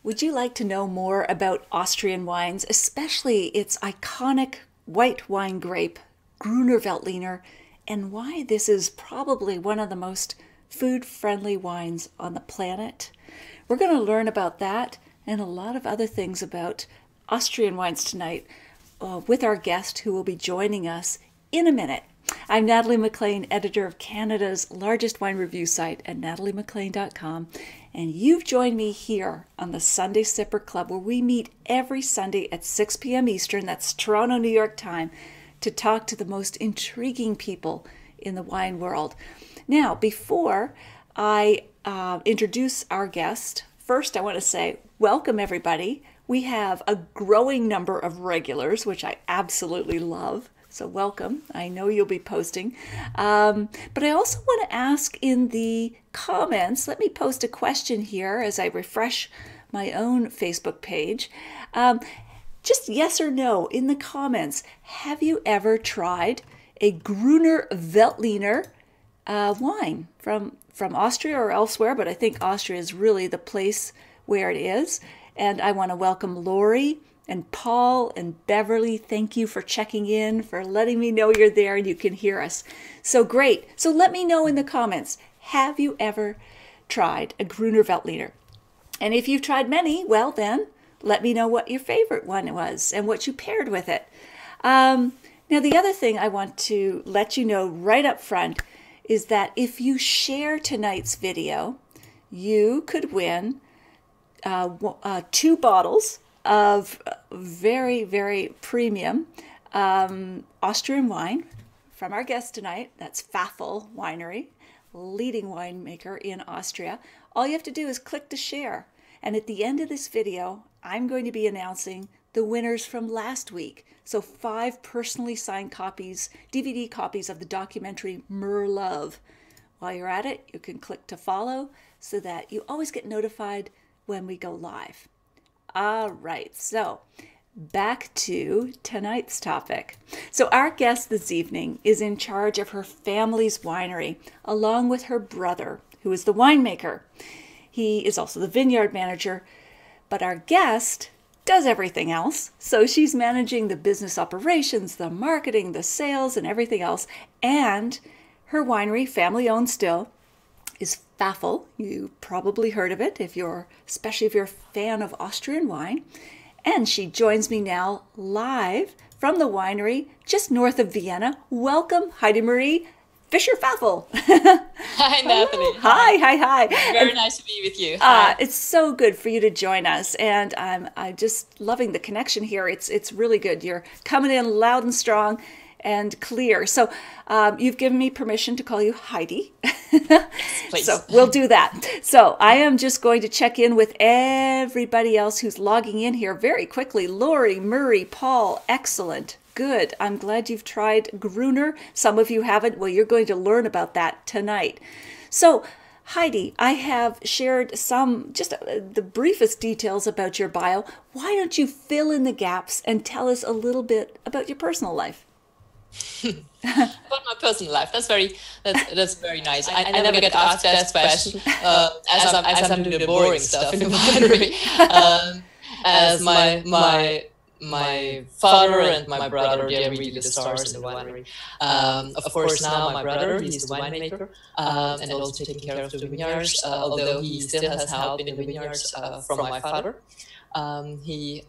Would you like to know more about Austrian wines, especially its iconic white wine grape, Gruner Veltliner, and why this is probably one of the most food-friendly wines on the planet? We're going to learn about that and a lot of other things about Austrian wines tonight with our guest who will be joining us in a minute. I'm Natalie McLean, editor of Canada's largest wine review site at nataliemclean.com, and you've joined me here on the Sunday Sipper Club, where we meet every Sunday at 6 p.m. Eastern, that's Toronto, New York time, to talk to the most intriguing people in the wine world. Now, before I introduce our guest, first I want to say welcome everybody. We have a growing number of regulars, which I absolutely love. So welcome. I know you'll be posting. But I also want to ask in the comments, let me post a question here as I refresh my own Facebook page. Just yes or no in the comments. Have you ever tried a Gruner Veltliner wine from Austria or elsewhere? But I think Austria is really the place where it is. And I want to welcome Lori and Paul and Beverly. Thank you for checking in, for letting me know you're there and you can hear us. So great. So let me know in the comments, have you ever tried a Gruner Veltliner? And if you've tried many, well then, let me know what your favorite one was and what you paired with it. Now the other thing I want to let you know right up front is that if you share tonight's video, you could win 2 bottles of very, very premium Austrian wine from our guest tonight. That's Pfaffel Winery, leading winemaker in Austria. All you have to do is click to share. And at the end of this video, I'm going to be announcing the winners from last week. So 5 personally signed copies, DVD copies of the documentary Merlove. While you're at it, you can click to follow so that you always get notified when we go live. All right, so back to tonight's topic. So our guest this evening is in charge of her family's winery, along with her brother, who is the winemaker. He is also the vineyard manager, but our guest does everything else. So she's managing the business operations, the marketing, the sales, and everything else. And her winery, family-owned still, is Pfaffel. You probably heard of it, especially if you're a fan of Austrian wine. And she joins me now live from the winery just north of Vienna. Welcome, Heidi Marie Fischer-Pfaffel. Hi, Natalie. Hi. Very nice to be with you. It's so good for you to join us, and I'm just loving the connection here. It's really good. You're coming in loud and strong and clear. So you've given me permission to call you Heidi. Please. So we'll do that. So I am just going to check in with everybody else who's logging in here very quickly. Lori, Murray, Paul, excellent. Good. I'm glad you've tried Gruner. Some of you haven't. Well, you're going to learn about that tonight. So Heidi, I have shared the briefest details about your bio. Why don't you fill in the gaps and tell us a little bit about your personal life? About my personal life, that's very nice. I never get asked that question as I'm doing the boring stuff in the winery. As my father and my brother, they're really the stars in the winery. Of course, now my brother, he's the winemaker and also taking care of the vineyards. Although he still has help in the vineyards from my father. He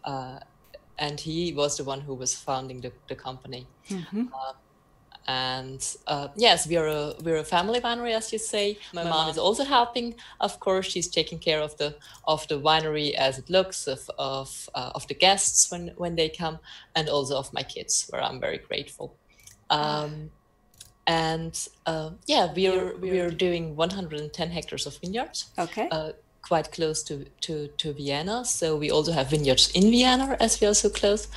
was the one who was founding the company. Mm-hmm. Yes, we're a family winery, as you say. My mom is also helping. Of course, she's taking care of the winery as it looks, of the guests when they come, and also of my kids, where I'm very grateful. We're doing 110 hectares of vineyards. Okay. Quite close to Vienna. So we also have vineyards in Vienna as we are so close.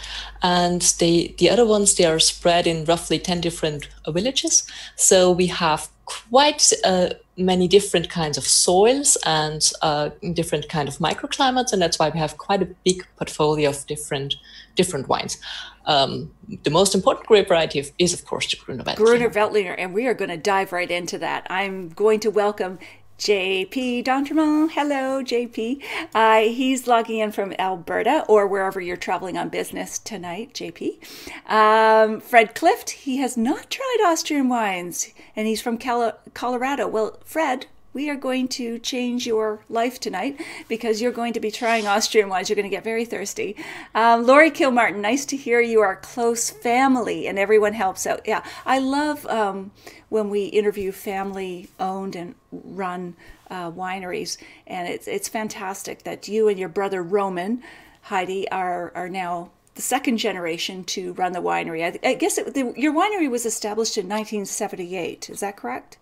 And the other ones, they are spread in roughly 10 different villages. So we have quite many different kinds of soils and different kind of microclimates. And that's why we have quite a big portfolio of different wines. The most important grape variety is, of course, the Gruner Veltliner. Gruner Veltliner, and we are going to dive right into that. I'm going to welcome JP D'Entremont. Hello, JP. He's logging in from Alberta or wherever you're traveling on business tonight, JP. Fred Clift, he has not tried Austrian wines and he's from Colorado. Well, Fred, we are going to change your life tonight because you're going to be trying Austrian wines. You're going to get very thirsty. Lori Kilmartin, nice to hear you are a close family and everyone helps out. Yeah, I love when we interview family-owned and run wineries, and it's fantastic that you and your brother Roman, Heidi, are now the second generation to run the winery. I guess your winery was established in 1978. Is that correct?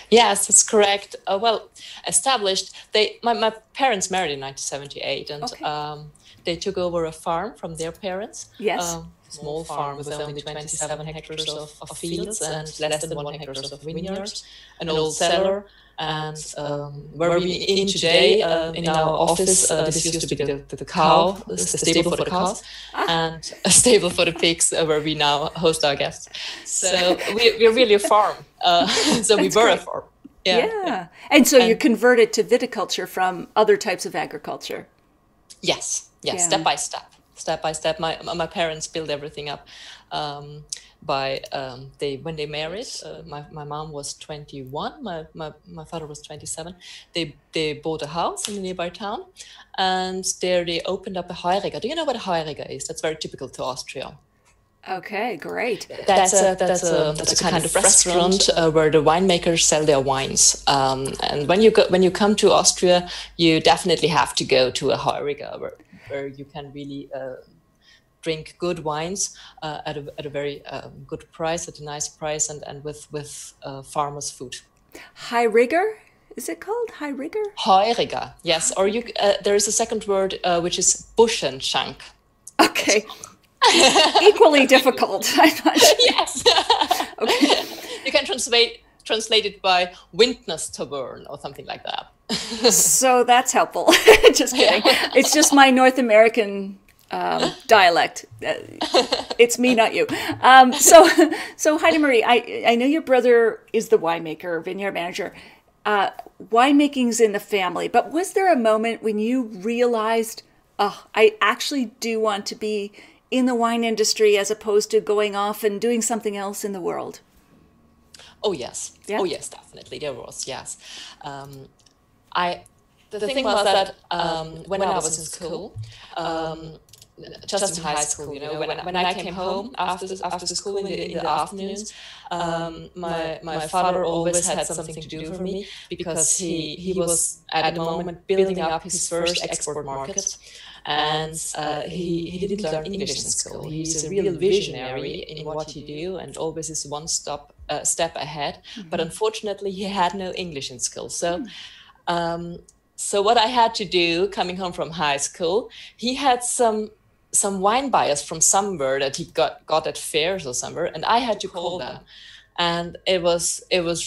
Yes, that's correct. Well, established. My parents married in 1978, and okay. They took over a farm from their parents. Yes. Small farm with only 27 hectares of fields and less than 1 hectare of vineyards, an old cellar. And where we're in today, in our office, this used to be the cow, the stable for the cows, and a stable for the pigs, where we now host our guests. So we're really a farm. So we were a farm. Yeah. And so you converted to viticulture from other types of agriculture. Yes. Step by step. My parents built everything up. When they married, my mom was 21, my father was 27. They bought a house in a nearby town, and there they opened up a Heuriger. Do you know what a Heuriger is? That's very typical to Austria. Okay, great. That's a kind of restaurant where the winemakers sell their wines. And when you come to Austria, you definitely have to go to a Heuriger where you can really drink good wines at a very good price, at a nice price, and with farmers' food. Heuriger, is it called Heuriger? Heuriger, yes. Or there is a second word which is Buschenschank. Okay. Equally difficult. Yes. Okay. You can translate it by Windness Tavern or something like that. So that's helpful. Just kidding. Yeah. It's just my North American dialect. It's me, not you. So Heidi Marie, I know your brother is the winemaker, vineyard manager. Winemaking's in the family, but was there a moment when you realized, I actually do want to be in the wine industry as opposed to going off and doing something else in the world? Oh yes. Yeah? Oh yes, definitely there was. Yes. The thing was that when I was in school, just in high school, when I came home after school in the afternoons, my father always had something to do for me, because he was at the moment building up his first export market, and he didn't learn English in school. He's a real visionary in what he do, and always is one step ahead. Mm-hmm. But unfortunately, he had no English in school. So. So what I had to do, coming home from high school, he had some wine buyers from somewhere that he got at fairs or somewhere, and I had to call them. And it was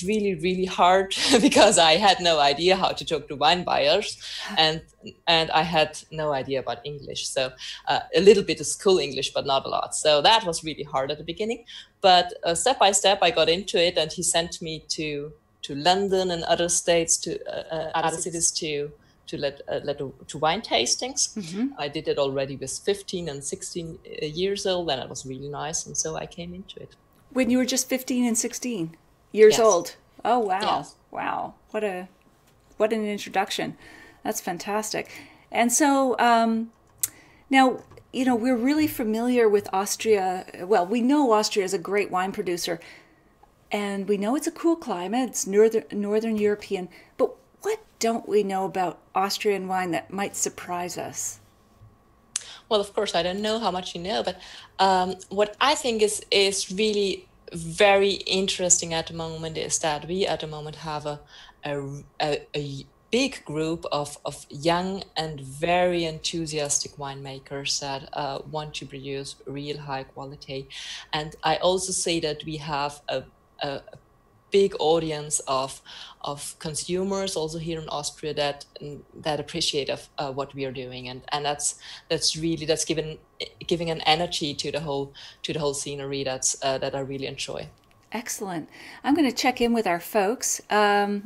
really, really hard because I had no idea how to talk to wine buyers, and I had no idea about English. So a little bit of school English, but not a lot. So that was really hard at the beginning. But step by step, I got into it, and he sent me to London and other states, to other cities to wine tastings. Mm-hmm. I did it already with 15 and 16 years old, and it was really nice, and so I came into it. When you were just 15 and 16 years yes. old? Oh wow. Yes. Wow. What an introduction. That's fantastic. And so now, we're really familiar with Austria. Well, we know Austria is a great wine producer, and we know it's a cool climate. It's northern European. But what don't we know about Austrian wine that might surprise us? Well, of course, I don't know how much you know, but what I think is really very interesting at the moment is that we at the moment have a big group of young and very enthusiastic winemakers that want to produce real high quality. And I also say that we have a big audience of consumers also here in Austria that appreciate what we are doing, and that's giving an energy to the whole scenery that I really enjoy. Excellent. I'm going to check in with our folks. They're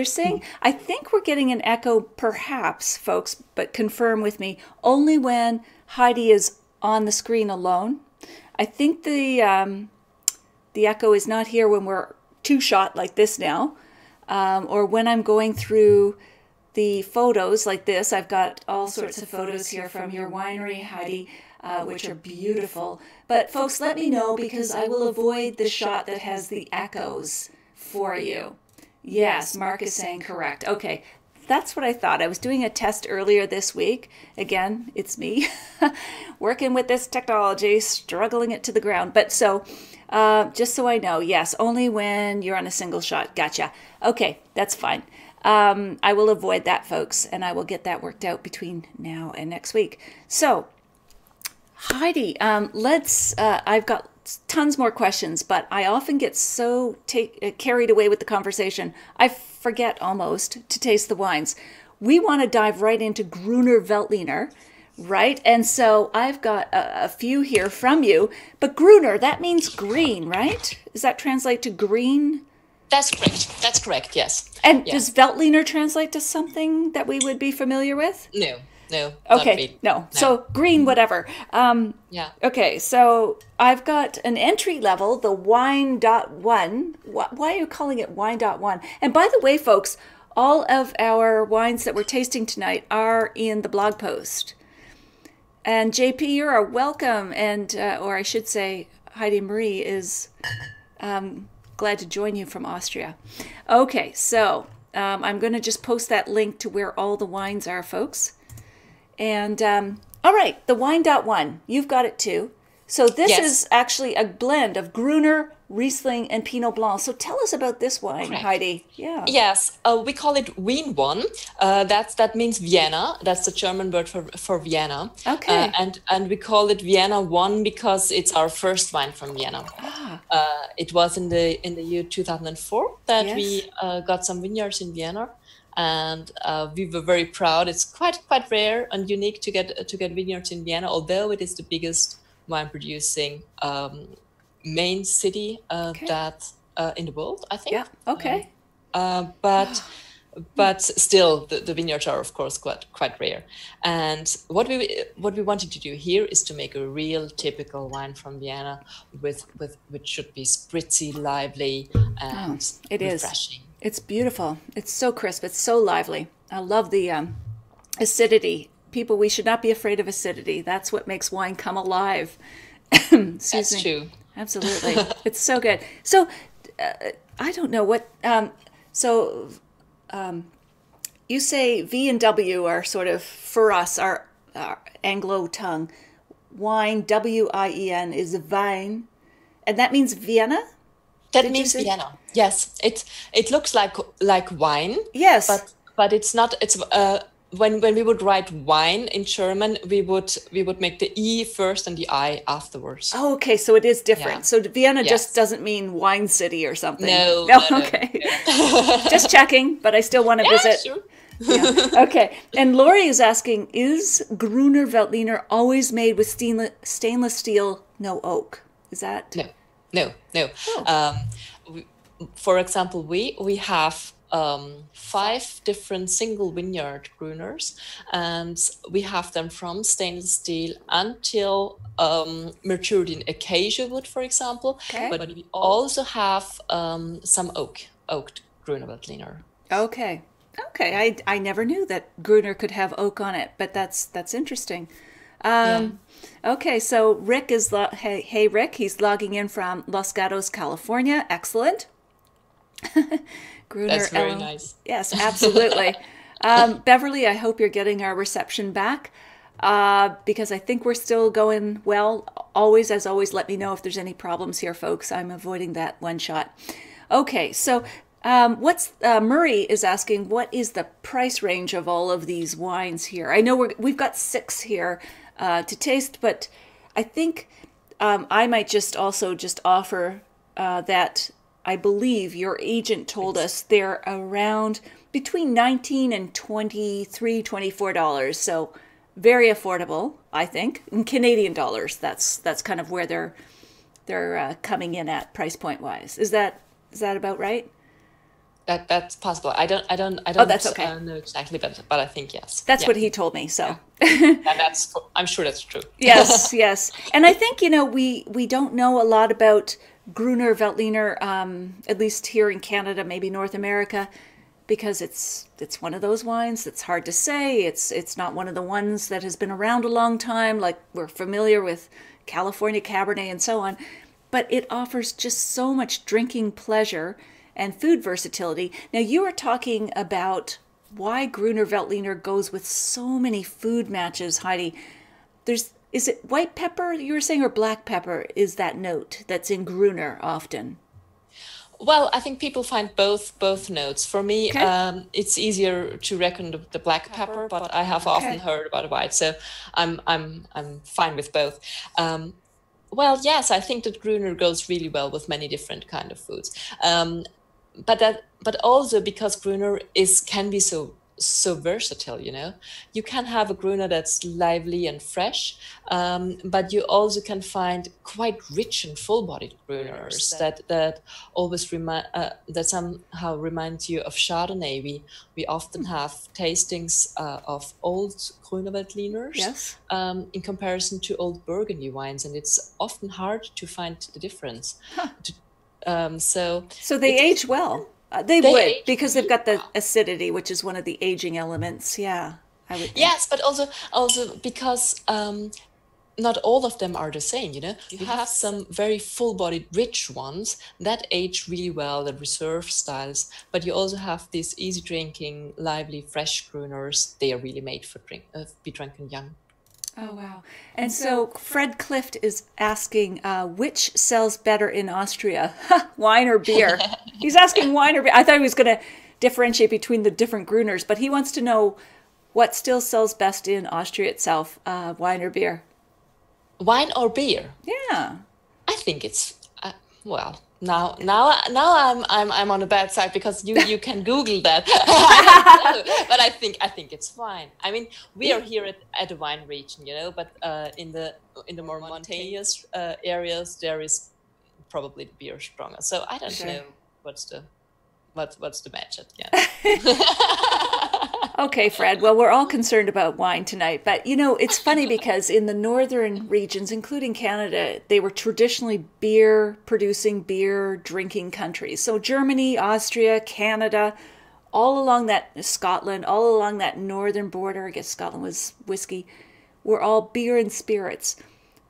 saying, I think we're getting an echo, perhaps, folks, but confirm with me, only when Heidi is on the screen alone. I think the echo is not here when we're two-shot like this now, or when I'm going through the photos like this. I've got all sorts of photos here from your winery, Heidi, which are beautiful. But folks, let me know, because I will avoid the shot that has the echoes for you. Yes, Mark is saying correct. Okay, that's what I thought. I was doing a test earlier this week. Again, it's me working with this technology, struggling it to the ground. But so, just so I know, yes, only when you're on a single shot. Gotcha. Okay, that's fine. I will avoid that, folks, and I will get that worked out between now and next week. So, Heidi, I've got tons more questions, but I often get so carried away with the conversation, I forget almost to taste the wines. We want to dive right into Gruner Veltliner, right? And so I've got a few here from you, but Gruner, that means green, right? Does that translate to green? That's correct. That's correct, yes. And does Veltliner translate to something that we would be familiar with? No. Okay, no. So green, whatever. Yeah. Okay, so I've got an entry level, the Wine.1. Why are you calling it Wine.1? And by the way, folks, all of our wines that we're tasting tonight are in the blog post. And JP, you are welcome. And, or I should say, Heidi Marie is glad to join you from Austria. Okay, so I'm going to just post that link to where all the wines are, folks. And, all right, the Wine.1, you've got it too. So this is actually a blend of Gruner, Riesling, and Pinot Blanc. So tell us about this wine, Heidi. Yeah. Yes, we call it Wien 1. That means Vienna. That's the German word for Vienna. Okay. And we call it Vienna 1 because it's our first wine from Vienna. It was in the year 2004 that we got some vineyards in Vienna. And we were very proud. It's quite rare and unique to get vineyards in Vienna, although it is the biggest wine producing main city that in the world, I think. Yeah. Okay. But still, the vineyards are of course quite rare. And what we wanted to do here is to make a real typical wine from Vienna, which should be spritzy, lively, and refreshing. It's beautiful. It's so crisp. It's so lively. I love the acidity. People, we should not be afraid of acidity. That's what makes wine come alive. That's true. Absolutely. It's so good. So, I don't know what... you say V and W are sort of, for us, our Anglo tongue. Wine, W-I-E-N, is Wein. And that means Vienna? That means Vienna. Yes, it looks like wine. Yes, but it's not. It's when we would write wine in German, we would make the E first and the I afterwards. Oh, okay, so it is different. Yeah. So Vienna just doesn't mean wine city or something. No. Okay. Just checking, but I still want to visit. Sure. Yeah. Okay. And Lori is asking, is Gruner Veltliner always made with stainless steel, no oak? Is that? No. Oh. For example, we have 5 different single vineyard Gruners, and we have them from stainless steel until matured in acacia wood, for example. Okay. But we also have some oaked Gruner Veltliner. Okay. I never knew that Gruner could have oak on it, but that's interesting. Okay, so Rick is hey Rick, he's logging in from Los Gatos, California. Excellent. Gruner, that's very nice. Yes, absolutely. Beverly, I hope you're getting our reception back, because I think we're still going well. Always, as always, let me know if there's any problems here, folks. I'm avoiding that one shot. Okay, so Murray is asking, what is the price range of all of these wines here? I know we've got 6 here to taste, but I think I might just offer that I believe your agent told us they're around between $19 and $24, so very affordable, I think. In Canadian dollars, that's kind of where they're coming in at price point wise. Is that about right? That's possible. I Oh, don't that's okay. know exactly, but I think yes. That's Yeah, what he told me. So and I'm sure that's true. yes, yes. And I think, we don't know a lot about Gruner Veltliner, at least here in Canada, maybe North America, because it's one of those wines that's hard to say. It's not one of the ones that has been around a long time, like we're familiar with California Cabernet and so on. But it offers just so much drinking pleasure and food versatility. Now, you were talking about why Gruner Veltliner goes with so many food matches, Heidi. Is it white pepper you were saying, or black pepper is that note that's in Gruner often? Well, I think people find both notes. For me, Okay. it's easier to reckon the black pepper, but I have often Okay. heard about white, so I'm fine with both. Well, yes, I think that Gruner goes really well with many different kind of foods. But also because Gruner is can be so versatile, you can have a Gruner that's lively and fresh, but you also can find quite rich and full-bodied Gruners that always remind that somehow reminds you of Chardonnay. We often have tastings of old Gruner Veltliners Yes. in comparison to old Burgundy wines, and it's often hard to find the difference. So they It age well. They they would, age because they've really got the well. acidity, which is one of the aging elements. Yeah, I would think. Yes, but also because not all of them are the same. You have some very full-bodied, rich ones that age really well, the reserve styles. But you also have these easy drinking, lively, fresh Gruners. They are really made for be drunken young. Oh, wow. And so Fred Clift is asking, which sells better in Austria, wine or beer? He's asking wine or beer. I thought he was going to differentiate between the different Gruners, but he wants to know what still sells best in Austria itself, wine or beer. Wine or beer? Yeah. I think it's well. Now I'm on the bad side because you can Google that. I don't know, but I think it's fine. I mean, we are here at the wine region, but in the more mountainous areas there is probably the beer stronger. So I don't Sure. know what's the match at the end. Okay, Fred. Well, we're all concerned about wine tonight, but it's funny because in the northern regions, including Canada, they were traditionally beer producing, beer drinking countries. So Germany, Austria, Canada, all along that, Scotland, all along that northern border, I guess Scotland was whiskey, were all beer and spirits.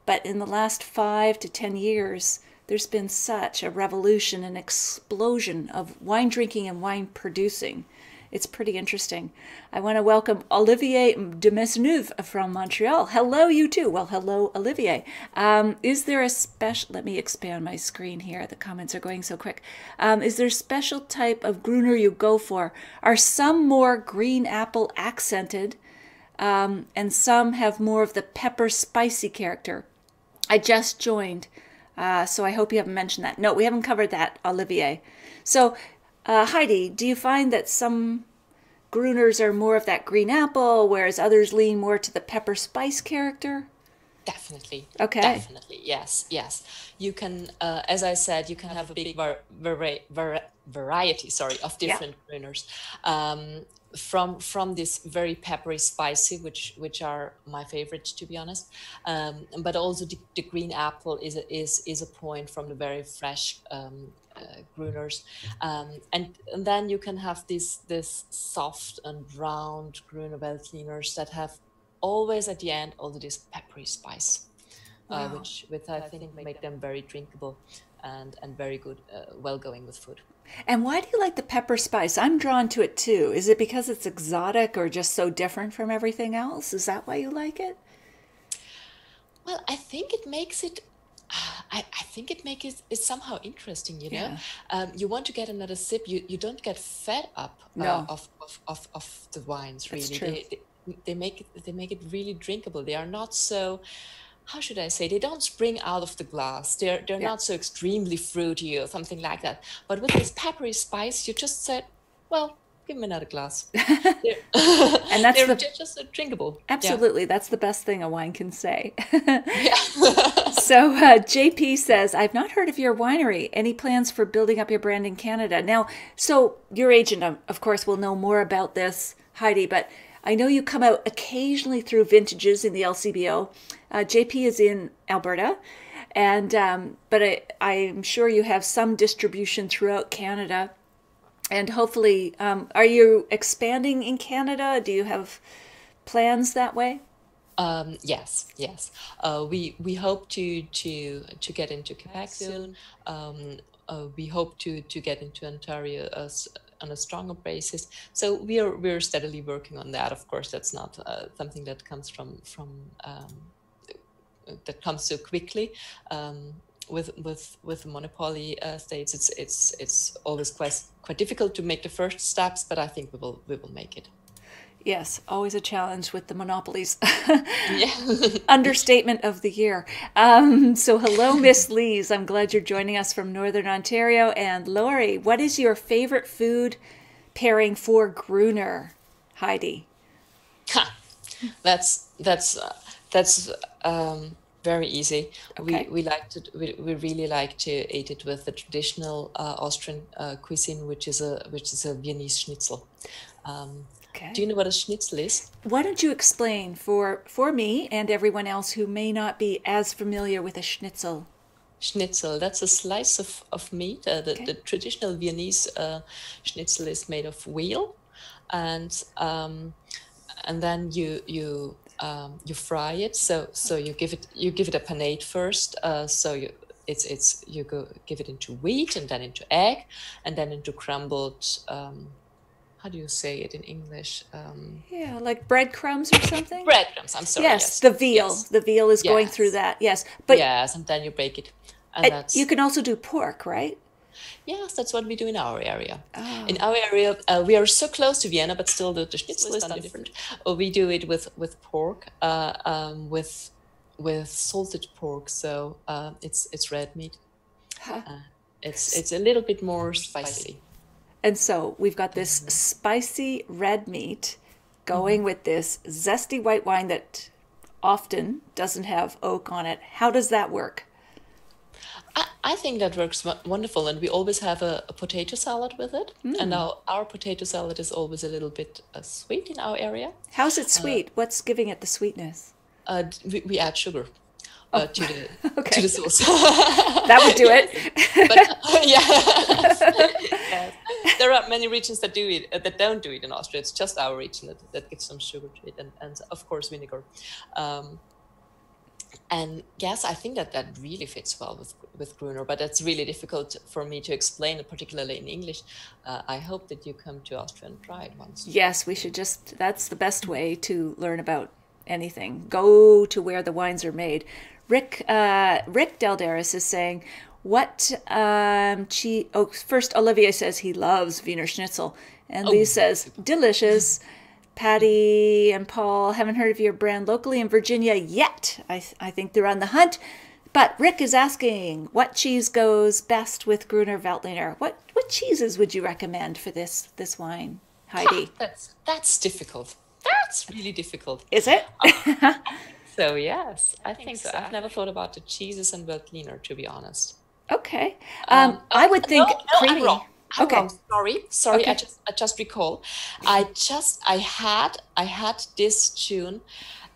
But in the last 5 to 10 years, there's been such a revolution, an explosion of wine drinking and wine producing. It's pretty interesting. I want to welcome Olivier de Maisonneuve from Montreal. Hello, you too. Well, hello, Olivier. Is there a special, let me expand my screen here. The comments are going so quick. Is there a special type of Gruner you go for? Are some more green apple accented and some have more of the pepper spicy character? I just joined, so I hope you haven't mentioned that. No, we haven't covered that, Olivier. So, Heidi, do you find that some Gruners are more of that green apple, whereas others lean more to the pepper spice character? Definitely, Okay. definitely, yes. You can, as I said, you can have a big variety, sorry, of Yeah. different Gruners. From this very peppery, spicy, which are my favorite to be honest, but also the green apple is a point from the very fresh Gruners, and then you can have this soft and round Gruner Veltliners that have always at the end also this peppery spice, Wow. which I think make them very drinkable and very good, well going with food. And why do you like the pepper spice? I'm drawn to it too. Is it because it's exotic or just so different from everything else? Is that why you like it? Well, I think it makes it. I think it makes it somehow interesting. Yeah. You want to get another sip. You don't get fed up No, of the wines. that's Really, true. they make it really drinkable. They are not so. How should I say? They don't spring out of the glass. They're Yeah. not so extremely fruity or something like that. But with this peppery spice, you just said, well. give me another glass. And that's They're just drinkable. Absolutely. Yeah. That's the best thing a wine can say. Yeah. So JP says, I've not heard of your winery. Any plans for building up your brand in Canada? Now, so your agent, of course, will know more about this, Heidi, but I know you come out occasionally through vintages in the LCBO. JP is in Alberta, and but I'm sure you have some distribution throughout Canada. And hopefully, are you expanding in Canada? Do you have plans that way? Yes. We hope to get into Quebec soon. We hope to get into Ontario on a stronger basis. So we're steadily working on that. Of course, that's not something that comes from that comes so quickly. With monopoly states, it's always quite difficult to make the first steps, but I think we will make it. Yes, always a challenge with the monopolies. Yeah. Understatement of the year. So hello, Miss Lees. I'm glad you're joining us from Northern Ontario. And Lori, what is your favorite food pairing for Gruner, Heidi? That's very easy. Okay. We really like to eat it with the traditional Austrian cuisine, which is a Viennese schnitzel. Okay. Do you know what a schnitzel is? Why don't you explain for me and everyone else who may not be as familiar with a schnitzel? Schnitzel, that's a slice of meat. The traditional Viennese schnitzel is made of veal, and then you fry it. So you give it a panade first. Give it into wheat, and then into egg, and then into crumbled. How do you say it in English? Yeah, like breadcrumbs or something? Breadcrumbs, I'm sorry. Yes, the veal. Yes. The veal is going through that, yes. But yes, and then you bake it. And you can also do pork, right? Yes, that's what we do in our area. Oh. In our area, we are so close to Vienna, but still the schnitzel is done different. We do it with pork, with salted pork, so it's red meat. Huh. It's a little bit more spicy. And so we've got this spicy red meat going with this zesty white wine that often doesn't have oak on it. How does that work? I think that works wonderful. And we always have a potato salad with it. And our potato salad is always a little bit sweet in our area. How's it sweet? What's giving it the sweetness? We add sugar. To the sauce. That would do it. But, yes. There are many regions that do it that don't do it in Austria. It's just our region that gives some sugar to it, and of course vinegar. And yes, I think that really fits well with Gruner, but it's really difficult for me to explain, particularly in English. I hope that you come to Austria and try it once. Yes, we should that's the best way to learn about anything. Go to where the wines are made. Rick Delderis is saying, first Olivier says he loves Wiener Schnitzel. And Lee says, delicious. Patty and Paul, haven't heard of your brand locally in Virginia yet. I think they're on the hunt. But Rick is asking, what cheese goes best with Gruner Veltliner? What cheeses would you recommend for this wine, Heidi? That's difficult. That's really difficult. Is it? So yes, I think so. I've never thought about the cheeses and Veltliner, to be honest. Okay. I would think creamy. I'm wrong. Sorry. Okay. I just recall. I had this tune,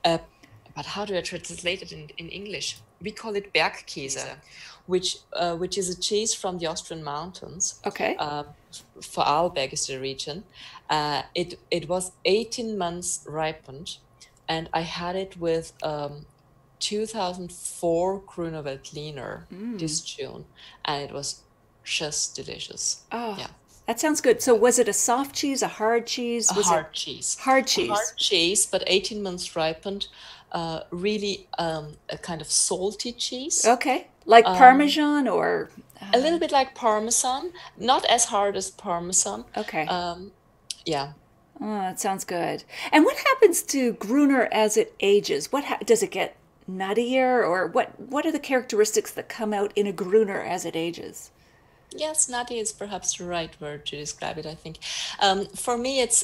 but how do I translate it in English? We call it Bergkäse, which is a cheese from the Austrian mountains. Okay. Vorarlberg is the region. It was 18 months ripened, and I had it with 2004 Gruner Veltliner this June, and it was just delicious. Oh, yeah. That sounds good. So was it a soft cheese, a hard cheese? Hard cheese. Hard cheese. Hard cheese, but 18 months ripened. Really a kind of salty cheese. Okay. Like Parmesan or? A little bit like Parmesan. Not as hard as Parmesan. Okay. Yeah. Oh, that sounds good. And what happens to Gruner as it ages? Does it get nuttier, or what are the characteristics that come out in a Gruner as it ages? Yes, nutty is perhaps the right word to describe it, I think. For me, it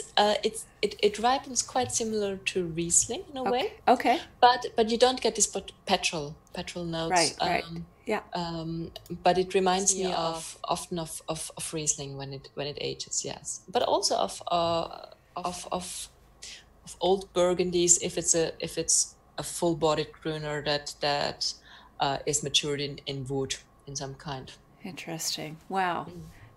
ripens quite similar to Riesling in a way, Okay. Okay. but you don't get this petrol notes. Right. Right. Yeah. But it reminds me of often of Riesling when it ages, yes. But also of old Burgundies if it's a full-bodied Gruner that is matured in wood in some kind. Interesting. Wow.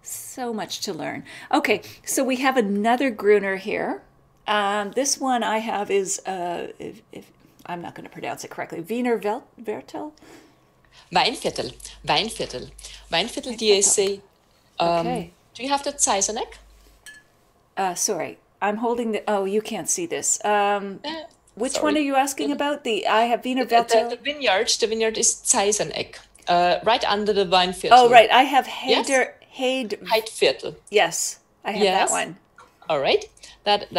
So much to learn. Okay, so we have another Gruner here. This one I have is, if I'm not going to pronounce it correctly, Wiener Vertel. Weinviertel, Weinviertel, Weinviertel DAC. Okay. Do you have the Zeiseneck? Sorry, I'm holding the. Oh, you can't see this. Which Sorry. one are you asking about? I have Wiener The Vertel. vineyard is Zeiseneck, right under the Weinviertel. Oh, right. I have Yes? Heidviertel. Yes, I have that Yes. one. All right. That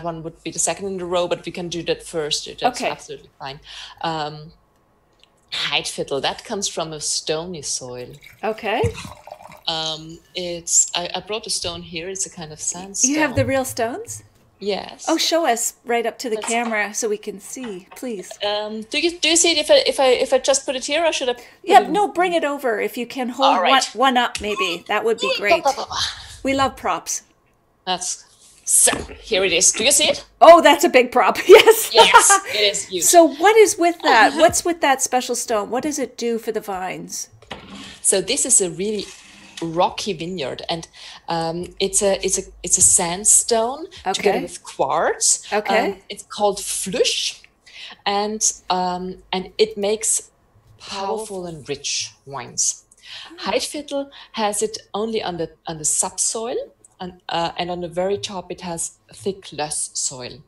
one would be the second in the row, but we can do that first. That's Okay. absolutely fine. Heidviertel, that comes from a stony soil. Okay. I brought a stone here. It's a kind of sandstone. You have the real stones? Yes. Oh, show us right up to the camera so we can see, please. Do you see it if I just put it here, or should I? Yeah, no, bring it over. If you can hold All right. one up, maybe. That would be great. We love props. So here it is. Do you see it? Oh, that's a big prop. Yes. Yes, it is huge. So what is with that? What's with that special stone? What does it do for the vines? So this is a really rocky vineyard, and it's a sandstone together with quartz. Okay. It's called flush, and it makes powerful and rich wines. Heidviertel has it only on the subsoil, and on the very top it has thick loess soil.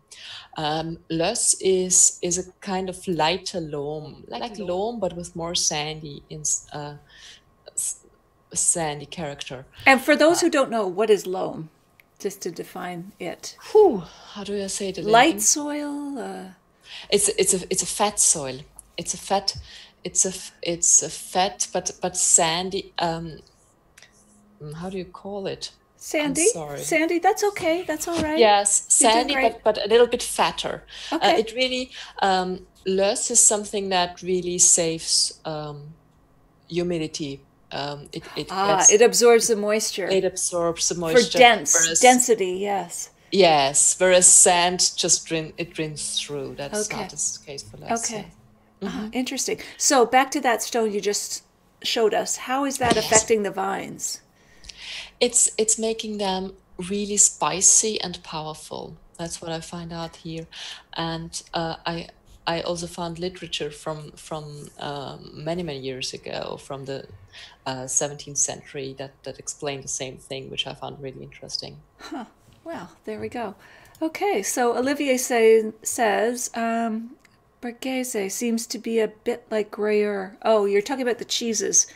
Loess is a kind of lighter loam, like loam, but with more sandy sandy character. And for those who don't know, what is loam? Just to define it. How do I say it? Light soil. It's a fat soil. It's a fat but sandy. How do you call it? Sandy. I'm sorry. Sandy. That's okay. That's all right. Yes, You're doing sandy, great. but a little bit fatter. Okay. It really loess is something that really saves humidity. It absorbs the moisture. It absorbs the moisture. For density, yes. Yes, whereas sand just drains through. That's Okay. not the case for loess. Okay. Interesting. So back to that stone you just showed us. How is that affecting the vines? It's making them really spicy and powerful. That's what I find out here, and I also found literature from many years ago, from the 17th century, that explained the same thing, which I found really interesting. Well, there we go. Okay, so Olivier says Borghese seems to be a bit like Gruyere. Oh, you're talking about the cheeses.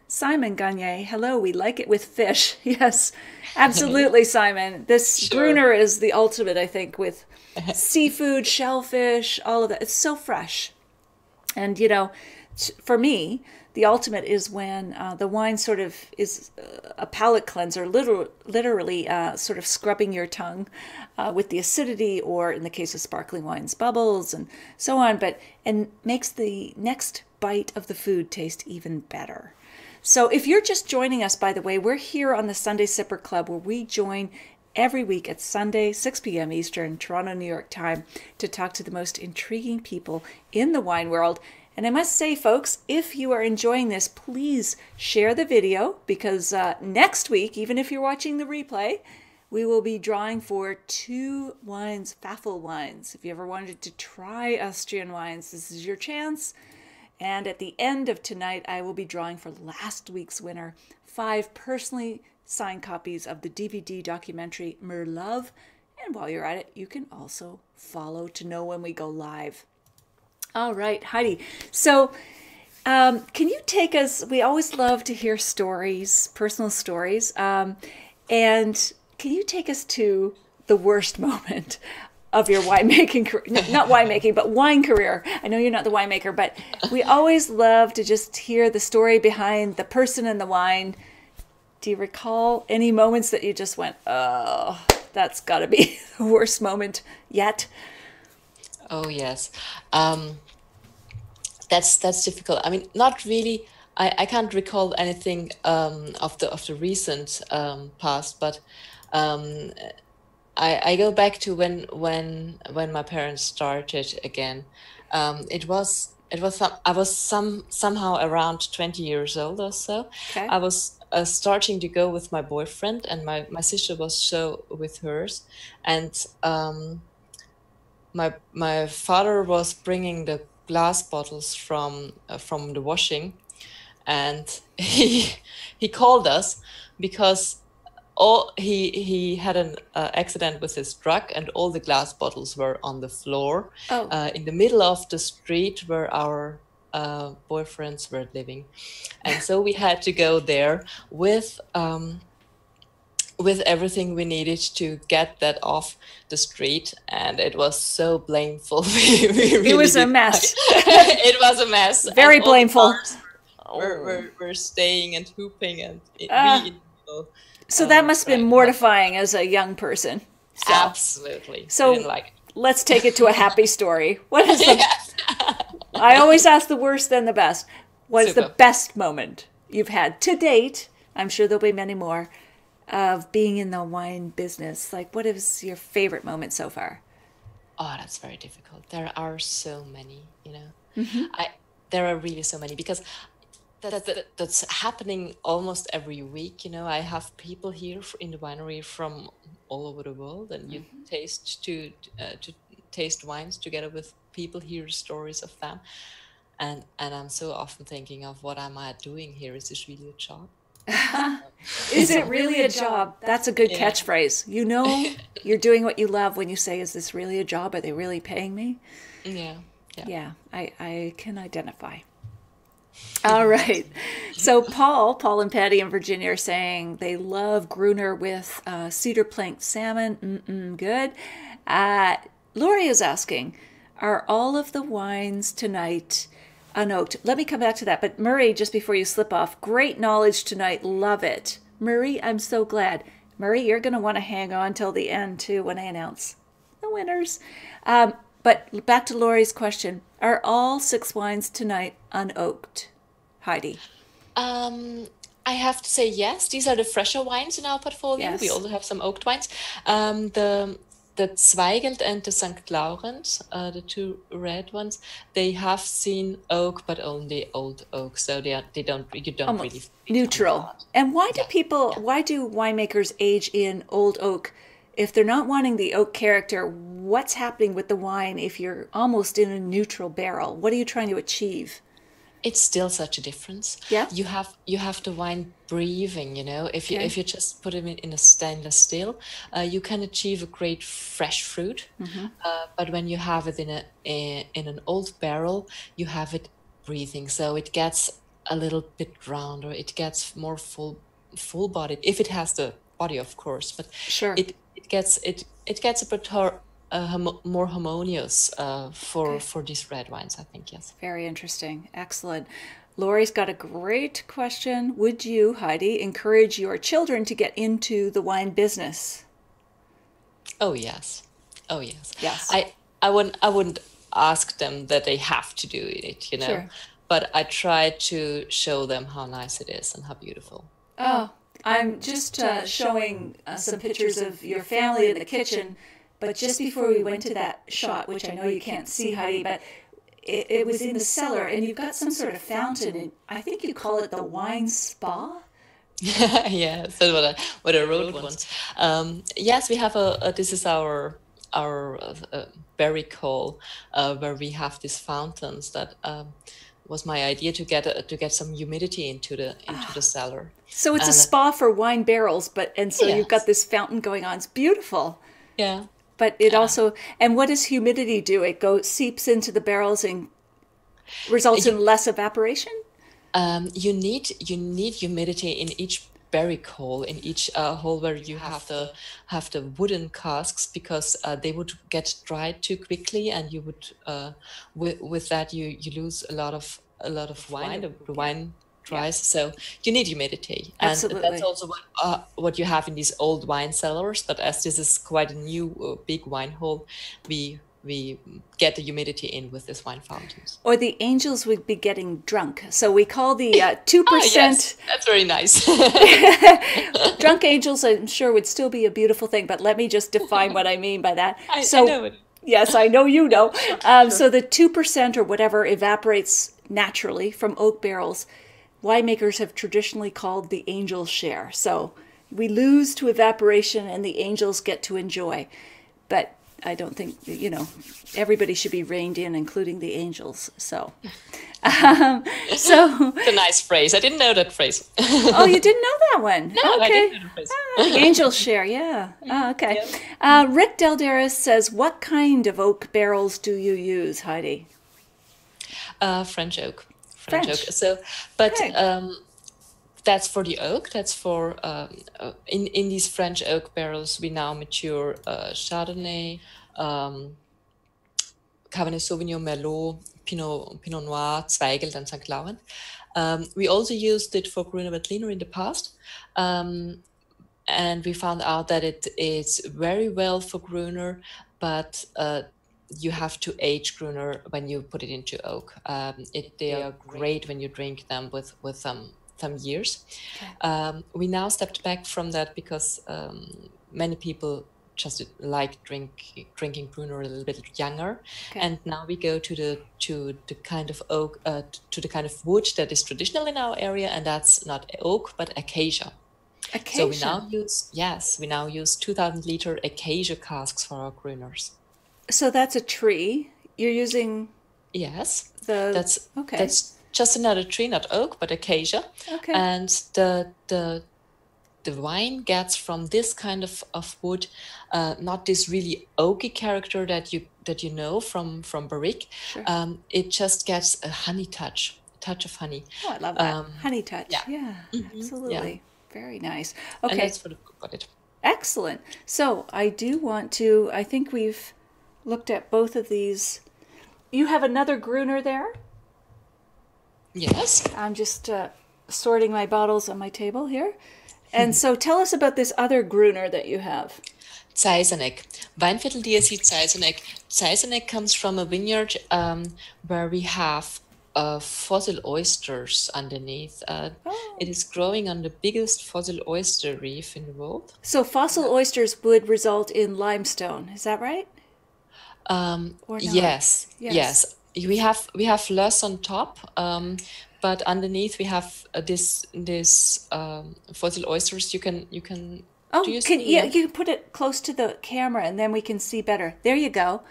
Simon Gagne, hello, we like it with fish. Yes, absolutely, Simon. This Gruner is the ultimate, I think, with seafood, shellfish, all of that. It's so fresh. And, for me, the ultimate is when the wine sort of is a palate cleanser, literally sort of scrubbing your tongue with the acidity, or in the case of sparkling wines, bubbles and so on, and makes the next bite of the food taste even better. So if you're just joining us, by the way, we're here on the Sunday Sipper Club, where we join every week at Sunday, 6 p.m. Eastern, Toronto, New York time, to talk to the most intriguing people in the wine world. And I must say, folks, if you are enjoying this, please share the video, because next week, even if you're watching the replay, we will be drawing for 2 wines, Pfaffel wines. If you ever wanted to try Austrian wines, this is your chance. And at the end of tonight, I will be drawing for last week's winner 5 personally signed copies of the DVD documentary Merlove. And while you're at it, you can also follow to know when we go live. All right, Heidi. So can you take us, we always love to hear stories, personal stories. And can you take us to the worst moment of your winemaking career, not winemaking, but wine career. I know you're not the winemaker, but we always love to just hear the story behind the person and the wine. Do you recall any moments that you just went, oh, that's got to be the worst moment yet? Oh yes, that's difficult. I mean, not really. I can't recall anything of the recent past, but um, I go back to when my parents started again. I was somehow around 20 years old or so. Okay. I was starting to go with my boyfriend, and my sister was so with hers, and my father was bringing the glass bottles from the washing, and he called us because he had an accident with his truck, and all the glass bottles were on the floor in the middle of the street where our boyfriends were living, and so we had to go there with everything we needed to get that off the street, and it was so blameful. We really it was a mess. It was a mess. Very blameful. We're staying and hooping, and so that must have been mortifying as a young person. So. Absolutely. So didn't like it. Let's take it to a happy story. What is the? Yes. I always ask the worst, then the best. What is the Super. best moment you've had to date? I'm sure there'll be many more of being in the wine business. Like, what is your favorite moment so far? Oh, that's very difficult. There are so many, you know. Mm-hmm. There are really so many, because that's happening almost every week. You know, I have people here in the winery from all over the world, and you to taste wines together with people, hear stories of them, and I'm so often thinking of, what am I doing here? Is this really a job? Is it really a job? That's a good catchphrase. You know, you're doing what you love when you say, is this really a job? Are they really paying me? Yeah, I can identify. All right. So Paul and Patty in Virginia are saying they love Gruner with cedar plank salmon. Good. Lori is asking, are all of the wines tonight unoaked? Let me come back to that. But Murray, just before you slip off, great knowledge tonight. Love it. Murray, I'm so glad. Murray, you're going to want to hang on till the end, too, when I announce the winners. But back to Lori's question. Are all 6 wines tonight unoaked? Heidi. I have to say yes. These are the fresher wines in our portfolio. Yes. We also have some oaked wines. The Zweigelt and the St. Laurent, the 2 red ones, they have seen oak, but only old oak. So you don't really neutral. And why do why do winemakers age in old oak? If they're not wanting the oak character, what's happening with the wine if you're almost in a neutral barrel? What are you trying to achieve? It's still such a difference. Yeah. You have the wine breathing, you know. If you just put it in a stainless steel, you can achieve a great fresh fruit. But when you have it in an old barrel, you have it breathing, so it gets a little bit rounder. It gets more full bodied, if it has the body, of course. But sure, it gets a bit more harmonious for these red wines, I think. Yes. Very interesting. Excellent. Lori's got a great question. Would you, Heidi, encourage your children to get into the wine business? Oh yes. Yes. I wouldn't ask them that they have to do it, you know. Sure. But I try to show them how nice it is and how beautiful. Oh, I'm just showing some pictures of your family in the kitchen. But just before we went to that shot, which I know you can't see, Heidi, but it was in the cellar, and you've got some sort of fountain, and I think you call it the wine spa? Yeah, that's what I wrote once. Yes, we have this is our barrique hall, where we have these fountains that was my idea to get some humidity into the cellar. So it's a spa for wine barrels, so you've got this fountain going on. It's beautiful. Yeah. But it also, and what does humidity do? It seeps into the barrels and results in less evaporation? You need humidity in each barrique hole in each hole where you have the wooden casks, because they would get dried too quickly, and you would with that you lose a lot of wine. The wine dries, so you need humidity, and that's also what you have in these old wine cellars. But as this is quite a new big wine hole, we get the humidity in with this wine fountains. Or the angels would be getting drunk. So we call the 2%. Oh, yes, that's very nice. Drunk angels, I'm sure, would still be a beautiful thing, but let me just define what I mean by that. I know it. Yes, I know you know. So the 2% or whatever evaporates naturally from oak barrels. Winemakers have traditionally called the angel's share. So we lose to evaporation and the angels get to enjoy. But I don't think, everybody should be reined in, including the angels. So it's a nice phrase. I didn't know that phrase. Oh, you didn't know that one? No, okay. I didn't know the phrase. The angel's share, yeah. Oh, okay. Yep. Rick Delderis says, what kind of oak barrels do you use, Heidi? French oak. French oak. So, but that's for the oak. That's for in these French oak barrels, we now mature Chardonnay, Cabernet Sauvignon, Merlot, Pinot Noir, Zweigelt, and St. Laurent. We also used it for Gruner Veltliner in the past, and we found out that it is very well for Gruner, but you have to age Gruner when you put it into oak. They are great when you drink them with some years. Okay. We now stepped back from that because many people just like drinking Gruner a little bit younger, and now we go to the kind of oak to the kind of wood that is traditional in our area, and that's not oak but acacia. So we now use 2,000-liter acacia casks for our Gruners. So that's a tree you're using. Yes, that's just another tree, not oak, but acacia. Okay. And the wine gets from this kind of wood, not this really oaky character that you know from barrique. Sure. It just gets a honey touch of honey. Oh, I love that. Honey touch. Yeah, absolutely. Yeah. Very nice. Okay. And that's for the got it. Excellent. So I do want to, I think we've looked at both of these. You have another Gruner there? Yes. I'm just sorting my bottles on my table here. And so tell us about this other Gruner that you have. Zeiseneck. Weinviertel DSC Zeiseneck. Zeiseneck comes from a vineyard where we have fossil oysters underneath. It is growing on the biggest fossil oyster reef in the world. So fossil oysters would result in limestone, is that right? Or not? Yes. We have less on top, but underneath we have this fossil oysters. You can. Oh, you can put it close to the camera, and then we can see better. There you go.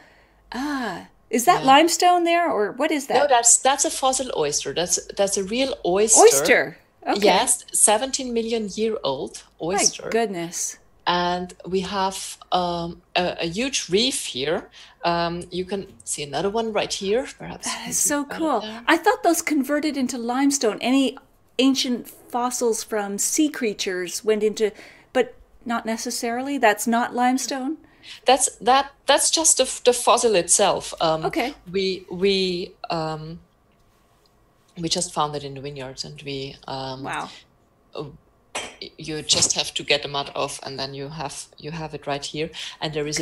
Is that limestone there, or what is that? No, that's a fossil oyster. That's a real oyster. Oyster. Okay. Yes, 17 million year old oyster. My goodness. And we have a huge reef here. You can see another one right here, perhaps. That is so cool. I thought those converted into limestone. Any ancient fossils from sea creatures went into, but not necessarily. That's not limestone. That's just the fossil itself. Okay. We just found it in the vineyards, and we wow. You just have to get the mud off, and then you have it right here. And there is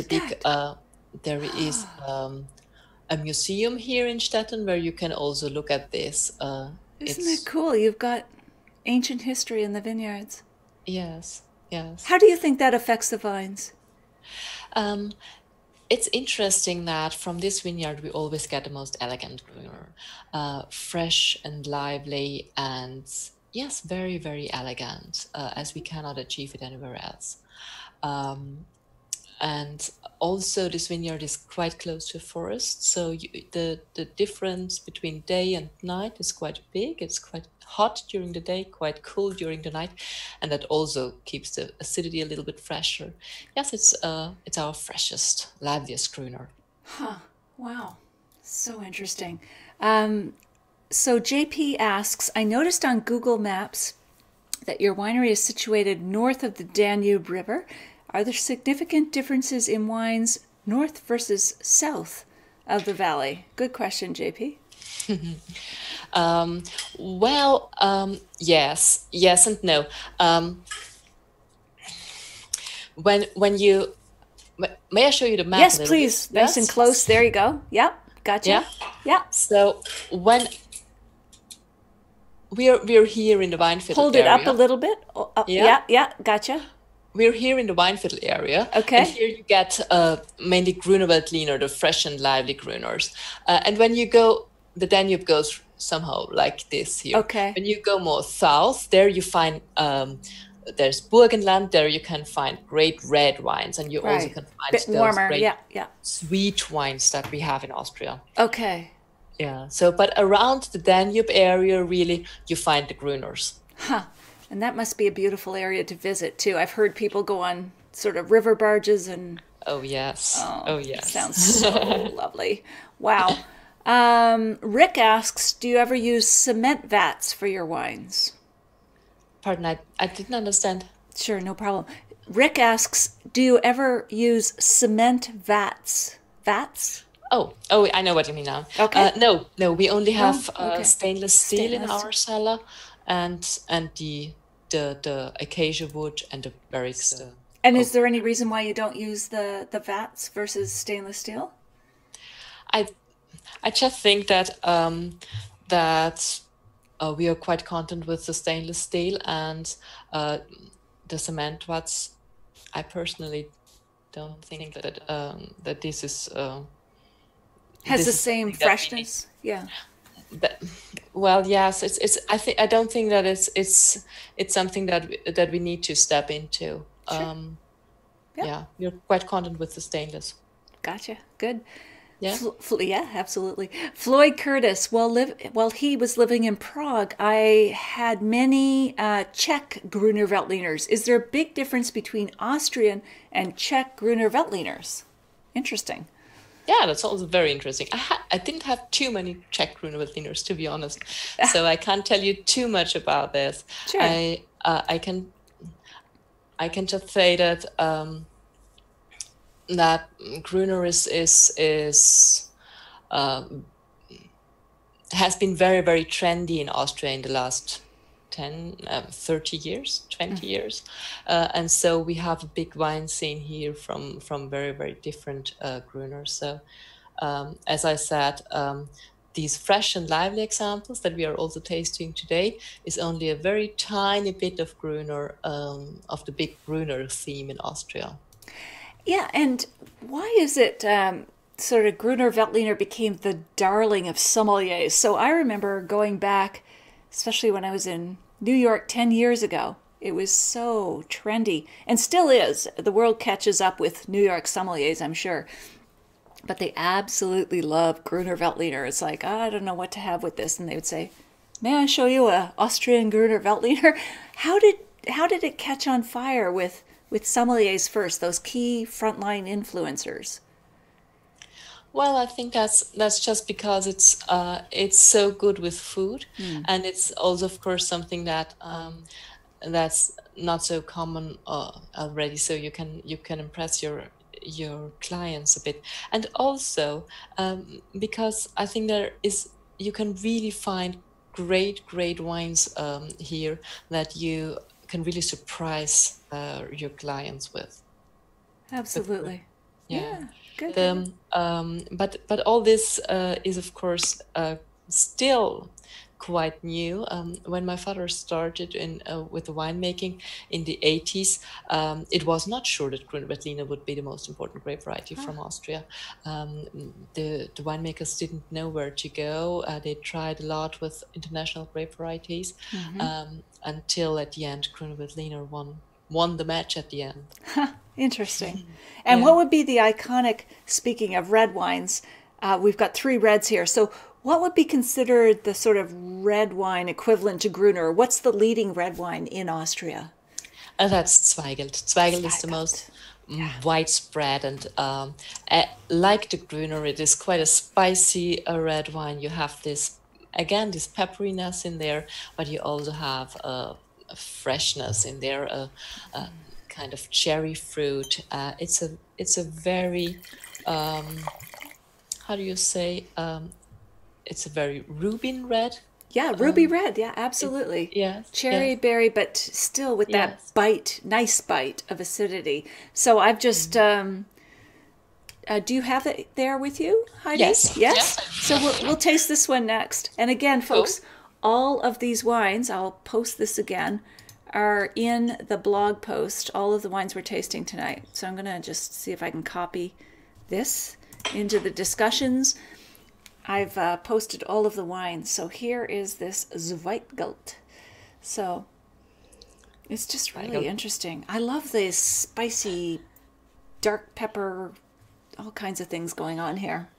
a museum here in Stettin where you can also look at this. Isn't that cool? You've got ancient history in the vineyards. Yes. How do you think that affects the vines? It's interesting that from this vineyard we always get the most elegant Gruner, fresh and lively, and yes, very, very elegant, as we cannot achieve it anywhere else. And also this vineyard is quite close to a forest, so the difference between day and night is quite big. It's quite hot during the day, quite cool during the night, and that also keeps the acidity a little bit fresher. Yes, it's our freshest, liveliest Gruner. Huh. Wow. So interesting. So JP asks, I noticed on Google Maps that your winery is situated north of the Danube River. Are there significant differences in wines north versus south of the valley? Good question, JP. Yes and no. When you may I show you the map? Yes, please. Bit? Nice and close. There you go. Yep, gotcha. Yeah. So when we're here in the Weinviertel hold it area. Up a little bit. Yeah, gotcha. We're here in the Weinviertel area. Okay. And here you get mainly Gruner Veltliner, the fresh and lively Gruners. And when you go, the Danube goes somehow like this here. Okay. When you go more south, there you find there's Burgenland. There you can find great red wines, and you also can find those warmer. Great sweet wines that we have in Austria. Okay. Yeah. So, but around the Danube area, really, you find the Gruners. Huh. And that must be a beautiful area to visit too. I've heard people go on sort of river barges and. Oh yes. Oh yes. Sounds so lovely. Wow. Rick asks, do you ever use cement vats for your wines? Pardon, I didn't understand. Sure, no problem. Rick asks, do you ever use cement vats? Vats? Oh, I know what you mean now. Okay. No, we only have stainless steel in our cellar, and the acacia wood and the barricks. And is there any reason why you don't use the vats versus stainless steel? I just think that we are quite content with the stainless steel, and the cement vats. I personally don't think that this is has the same freshness. Yeah. Well, yes, it's. I don't think that it's something that we need to step into. Sure. Yeah, you're quite content with the stainless. Gotcha. Good. Yeah. Yeah, absolutely. Floyd Curtis, while he was living in Prague, I had many Czech Gruner Veltliners. Is there a big difference between Austrian and Czech Gruner Veltliners? Interesting. Yeah, that's also very interesting. I didn't have too many Czech Gruner Veltliners, to be honest, so I can't tell you too much about this. Sure. I can just say that that Gruner has been very, very trendy in Austria in the last 30 years, 20 years. And so we have a big wine scene here from very, very different Gruners. So as I said, these fresh and lively examples that we are also tasting today is only a very tiny bit of Gruner, of the big Gruner theme in Austria. Yeah, and why is it sort of Gruner Veltliner became the darling of sommeliers? So I remember going back, especially when I was in New York 10 years ago, it was so trendy and still is. The world catches up with New York sommeliers, I'm sure. But they absolutely love Gruner Veltliner. It's like, I don't know what to have with this. And they would say, may I show you a Austrian Gruner Veltliner? How did it catch on fire with sommeliers first, those key frontline influencers? Well, I think that's just because it's so good with food, and it's also, of course, something that that's not so common already. So you can impress your clients a bit, and also because I think you can really find great wines here that you can really surprise your clients with. Absolutely. Yeah. Good. But all this is, of course, still quite new. When my father started with the winemaking in the 80s, it was not sure that Gruner Veltliner would be the most important grape variety from Austria. The winemakers didn't know where to go. They tried a lot with international grape varieties until at the end Gruner Veltliner won the match at the end. Interesting. And what would be the iconic, speaking of red wines, we've got 3 reds here. So what would be considered the sort of red wine equivalent to Gruner? What's the leading red wine in Austria? That's Zweigelt. Zweigelt is the most widespread, and like the Gruner, it is quite a spicy red wine. You have this pepperiness in there, but you also have freshness in there, a kind of cherry fruit. It's a very how do you say? It's a very rubin red. Yeah, ruby red. Yeah, absolutely. Yes, Cherry yes, berry, but still with that yes. bite, nice bite of acidity. So I've just, do you have it there with you, Heidi? Yes, Yes? yes. So we'll taste this one next. And again, Cool. folks, all of these wines, I'll post this again, are in the blog post, all of the wines we're tasting tonight. So I'm going to just see if I can copy this into the discussions. I've posted all of the wines. So here is this Zweitgalt. So it's just really interesting. I love this spicy, dark pepper, all kinds of things going on here.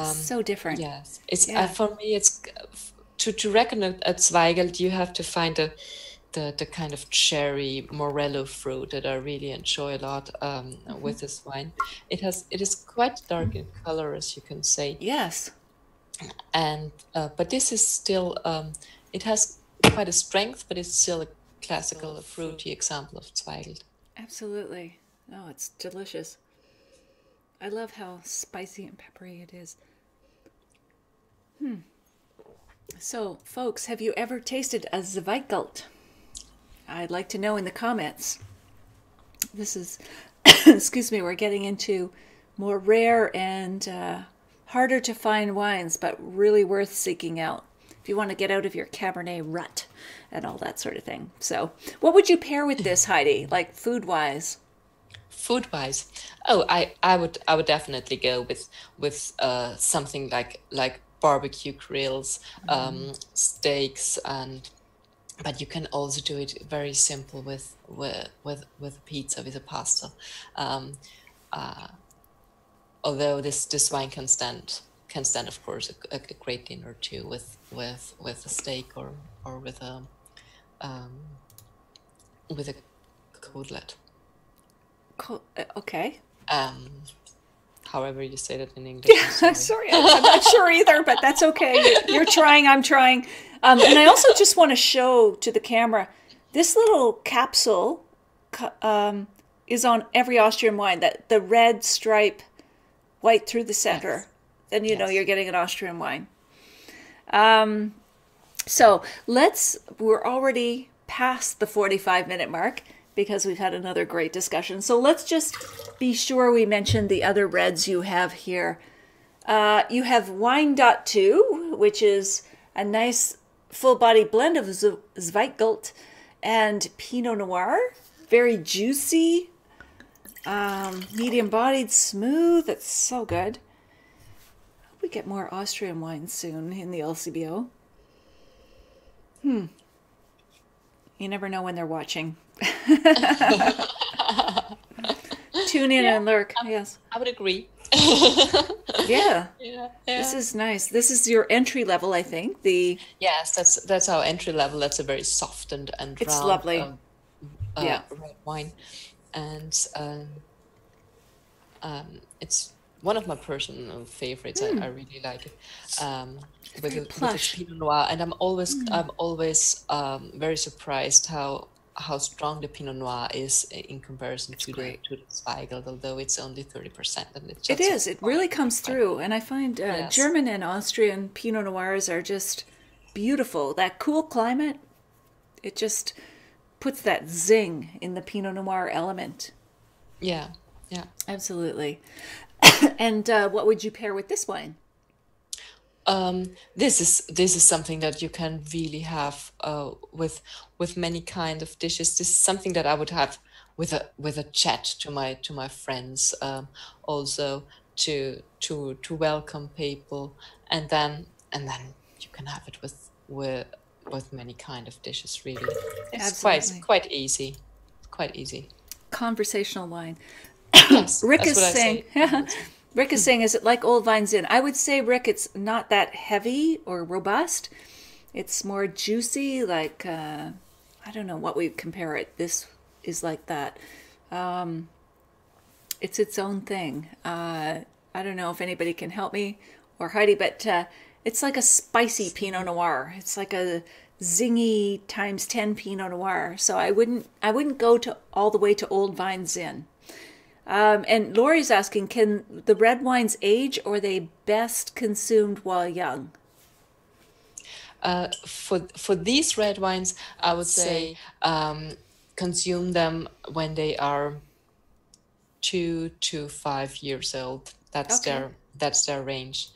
So different. Yes, it's Yeah. for me. It's to reckon a Zweigelt, you have to find the kind of cherry morello fruit that I really enjoy a lot with this wine. It is quite dark in color, as you can say, Yes. and but this is still it has quite a strength, but it's still a classical, fruity example of Zweigelt. Absolutely. Oh, it's delicious. I love how spicy and peppery it is. So, folks, have you ever tasted a Zweigelt? I'd like to know in the comments. This is, excuse me, we're getting into more rare and harder to find wines, but really worth seeking out if you want to get out of your Cabernet rut and all that sort of thing. So, what would you pair with this, Heidi, like food-wise? Food wise, oh, I would definitely go with something like barbecue grills, steaks, and but you can also do it very simple with pizza, with a pasta. Um, uh, Although this wine can stand of course a great dinner too with a steak or um, with a cutlet. Okay. Um, However you say that in English. I'm sorry. Sorry, I'm not sure either, but that's okay. You're trying, I'm trying. And I also just want to show to the camera this little capsule is on every Austrian wine, that the red stripe, white through the center. Yes. Then you know Yes. you're getting an Austrian wine. So we're already past the 45-minute mark because we've had another great discussion. So let's just be sure we mention the other reds you have here. You have Wine.2, which is a nice full body blend of Zweigelt and Pinot Noir. Very juicy, medium bodied, smooth. It's so good. Hope we get more Austrian wines soon in the LCBO. You never know when they're watching. Tune in and lurk. Yes. I would agree. Yeah. Yeah, This yeah. is nice. This is your entry level, I think. Yes, that's our entry level. That's a very soft and It's round lovely. Yeah. red wine, and it's one of my personal favorites. I really like it. With plush. a Pinot Noir, and I'm always very surprised how strong the Pinot Noir is in comparison to great. the Zweigelt, although it's only 30%, and it's It just is. It really comes through. And I find Yes. German and Austrian Pinot Noirs are just beautiful. That cool climate, it just puts that zing in the Pinot Noir element. Yeah, yeah. Absolutely. And what would you pair with this wine? This is something that you can really have with many kind of dishes. This is something that I would have with a chat to my friends, also to welcome people, and then you can have it with many kind of dishes. Really, it's quite Absolutely. quite easy, quite easy. Conversational wine. Yes, Rick that's is what I saying, say. Rick is saying, is it like Old Vines Inn? I would say, Rick, it's not that heavy or robust. It's more juicy, like, I don't know what we compare it. This is like that. It's its own thing. I don't know if anybody can help me or Heidi, but it's like a spicy Pinot Noir. It's like a zingy times 10 Pinot Noir. So I wouldn't go to all the way to Old Vine Zin. And Lori's asking, can the red wines age, or are they best consumed while young? For these red wines, I would say consume them when they are 2 to 5 years old. That's their range.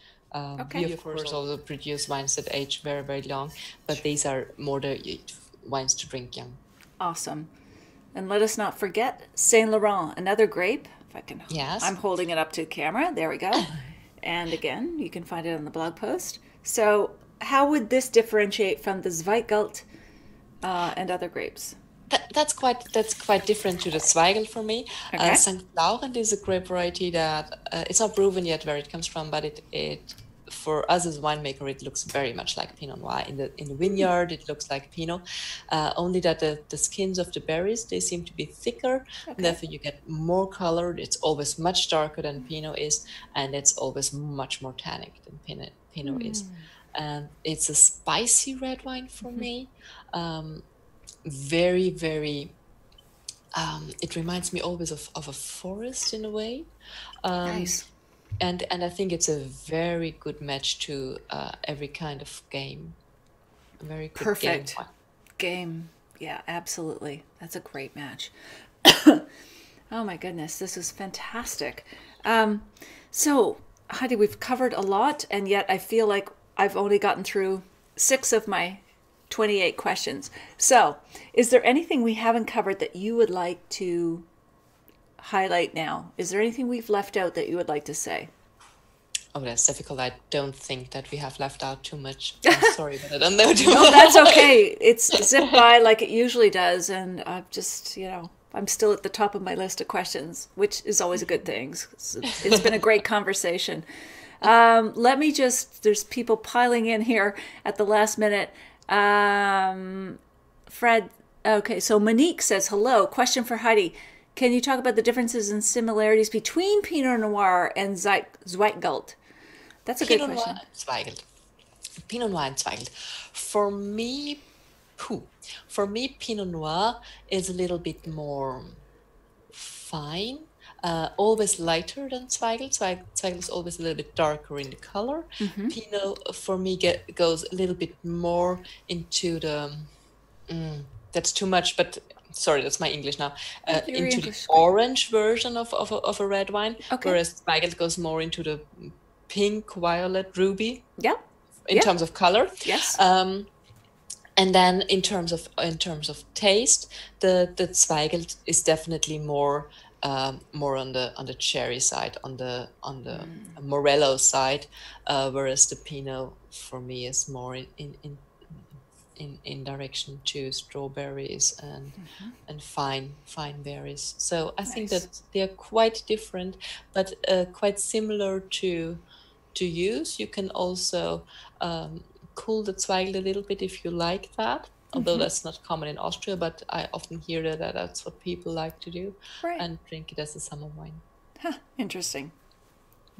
We of course also produce wines that age very, very long, but these are more the wines to drink young. Awesome. And let us not forget Saint Laurent, another grape. If I can, yes, I'm holding it up to camera. There we go. And again, you can find it on the blog post. So, how would this differentiate from the Zweigelt and other grapes? That's quite different to the Zweigelt for me. Okay. St. Laurent is a grape variety that it's not proven yet where it comes from, but it for us as a winemaker, it looks very much like Pinot Noir. In the vineyard, it looks like Pinot, only that the skins of the berries, they seem to be thicker, and therefore you get more color. It's always much darker than Pinot is, and it's always much more tannic than Pinot is. And it's a spicy red wine for me. Very, very, it reminds me always of a forest in a way. Nice. And I think it's a very good match to every kind of game. A very good Perfect game. Yeah, absolutely. That's a great match. Oh my goodness, this is fantastic. So, Heidi, we've covered a lot, and yet I feel like I've only gotten through 6 of my 28 questions. So, is there anything we haven't covered that you would like to highlight now? Is there anything we've left out that you would like to say? Oh, that's difficult. I don't think that we have left out too much. I'm sorry, but I don't know too much. No, that's okay. It's zipped by like it usually does, and I've just, I'm still at the top of my list of questions, which is always a good thing. It's been a great conversation. Let me there's people piling in here at the last minute. Fred, okay, so Monique says, hello, question for Heidi. Can you talk about the differences and similarities between Pinot Noir and Zweigelt? That's a good question. Pinot Noir and Zweigelt. For me, Pinot Noir is a little bit more fine, always lighter than Zweigelt. Zweigelt is always a little bit darker in the color. Pinot, for me, goes a little bit more into the... that's too much, but... Sorry, that's my English now. Into the orange version of a red wine, whereas Zweigelt goes more into the pink, violet, ruby. Yeah. In terms of color. Yes. And then in terms of taste, the Zweigelt is definitely more on the cherry side, on the Morello side, whereas the Pinot for me is more in direction to strawberries and fine berries. So I think that they are quite different, but quite similar to use. You can also cool the Zweigelt a little bit if you like that, although that's not common in Austria, but I often hear that that's what people like to do, and drink it as a summer wine. Interesting.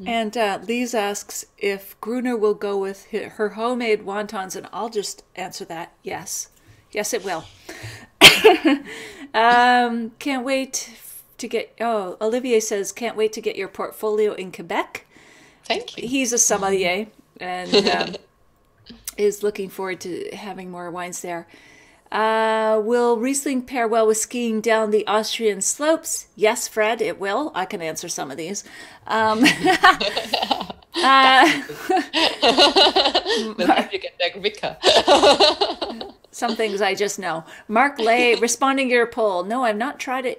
And Lise asks if Gruner will go with her homemade wontons, and I'll just answer that, yes. Yes, it will. Can't wait to get... Oh, Olivier says, can't wait to get your portfolio in Quebec. Thank you. He's a sommelier and is looking forward to having more wines there. Will Riesling pair well with skiing down the Austrian slopes? Yes, Fred, it will. I can answer some of these. You get that quicker. Some things I just know. Mark Lay, responding to your poll. No, I've not tried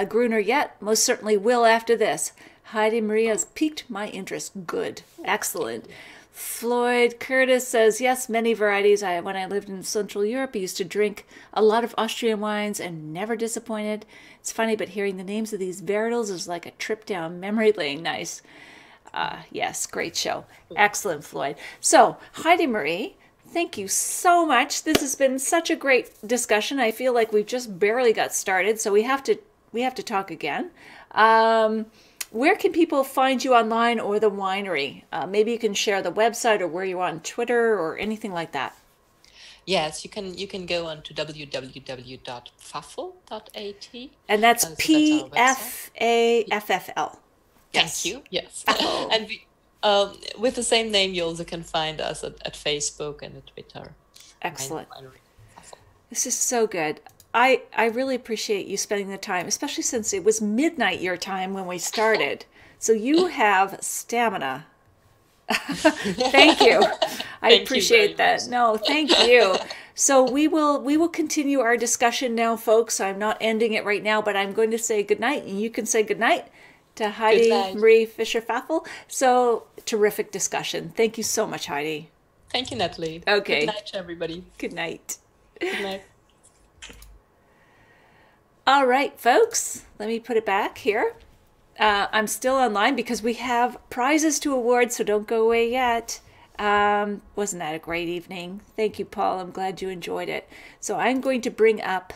Gruner yet. Most certainly will after this. Heidi Marie has piqued my interest. Good. Excellent. Floyd Curtis says, yes, many varieties. When I lived in Central Europe, I used to drink a lot of Austrian wines and never disappointed. It's funny, but hearing the names of these varietals is like a trip down memory lane. Nice. Yes, great show. Excellent, Floyd. So, Heidi Marie, thank you so much. This has been such a great discussion. I feel like we've just barely got started, so we have to talk again. Where can people find you online or the winery? Maybe you can share the website or where you are on Twitter or anything like that. Yes, you can go on to www.pfaffel.at. And that's So that's our website. P-F-A-F-F-L. Thank you. Yes. Pfaffel. And with the same name, you also can find us at Facebook and at Twitter. Excellent. Winery Pfaffel. This is so good. I really appreciate you spending the time, especially since it was midnight your time when we started. So you have stamina. Thank you. I appreciate that. No, thank you. So we will continue our discussion now, folks. I'm not ending it right now, but I'm going to say goodnight, and you can say goodnight to Heidi Marie Fisher-Pfaffel. So terrific discussion. Thank you so much, Heidi. Thank you, Natalie. Okay. Good night, everybody. Good night. Good night. All right, folks. Let me put it back here. I'm still online because we have prizes to award, so don't go away yet. Wasn't that a great evening? Thank you, Paul. I'm glad you enjoyed it. So I'm going to bring up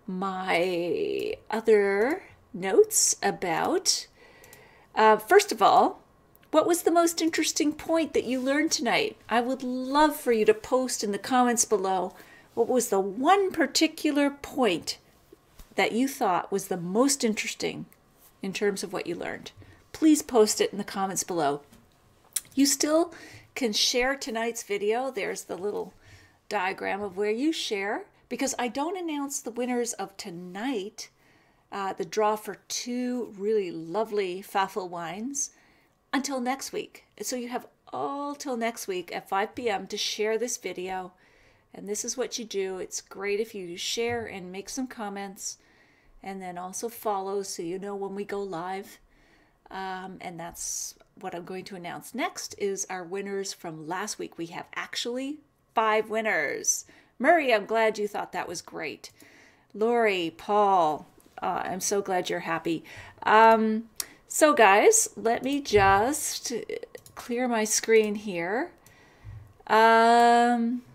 my other notes about, first of all, what was the most interesting point that you learned tonight? I would love for you to post in the comments below what was the one particular point that you thought was the most interesting in terms of what you learned. Please post it in the comments below. You still can share tonight's video. There's the little diagram of where you share, because I don't announce the winners of tonight, the draw for 2 really lovely Pfaffel wines, until next week. So you have all till next week at 5 p.m. to share this video. And this is what you do. It's great if you share and make some comments, and then also follow so you know when we go live. And that's what I'm going to announce next is our winners from last week. We have actually 5 winners. Murray, I'm glad you thought that was great. Lori, Paul, I'm so glad you're happy. So guys, let me just clear my screen here.